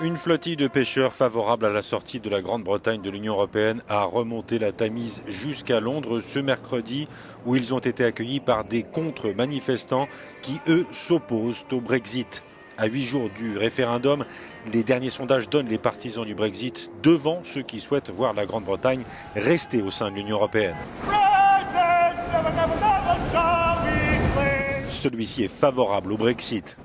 Une flottille de pêcheurs favorable à la sortie de la Grande-Bretagne de l'Union européenne a remonté la Tamise jusqu'à Londres ce mercredi, où ils ont été accueillis par des contre-manifestants qui, eux, s'opposent au Brexit. À 8 jours du référendum, les derniers sondages donnent les partisans du Brexit devant ceux qui souhaitent voir la Grande-Bretagne rester au sein de l'Union européenne. Celui-ci est favorable au Brexit.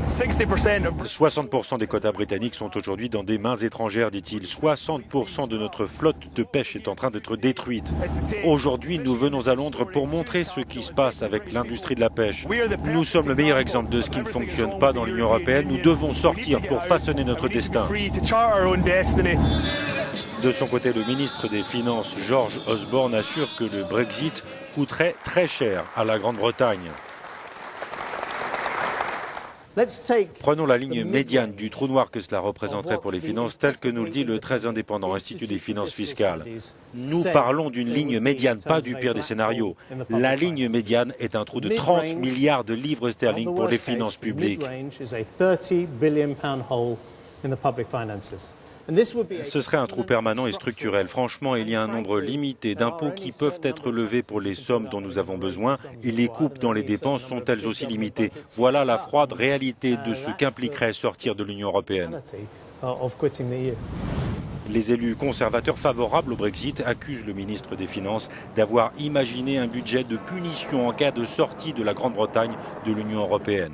60% des quotas britanniques sont aujourd'hui dans des mains étrangères, dit-il. 60% de notre flotte de pêche est en train d'être détruite. Aujourd'hui, nous venons à Londres pour montrer ce qui se passe avec l'industrie de la pêche. Nous sommes le meilleur exemple de ce qui ne fonctionne pas dans l'Union européenne. Nous devons sortir pour façonner notre destin. De son côté, le ministre des Finances, George Osborne, assure que le Brexit coûterait très cher à la Grande-Bretagne. Prenons la ligne médiane du trou noir que cela représenterait pour les finances, tel que nous le dit le très indépendant Institut des finances fiscales. Nous parlons d'une ligne médiane, pas du pire des scénarios. La ligne médiane est un trou de 30 milliards de livres sterling pour les finances publiques. Ce serait un trou permanent et structurel. Franchement, il y a un nombre limité d'impôts qui peuvent être levés pour les sommes dont nous avons besoin et les coupes dans les dépenses sont elles aussi limitées. Voilà la froide réalité de ce qu'impliquerait sortir de l'Union européenne. Les élus conservateurs favorables au Brexit accusent le ministre des Finances d'avoir imaginé un budget de punition en cas de sortie de la Grande-Bretagne de l'Union européenne.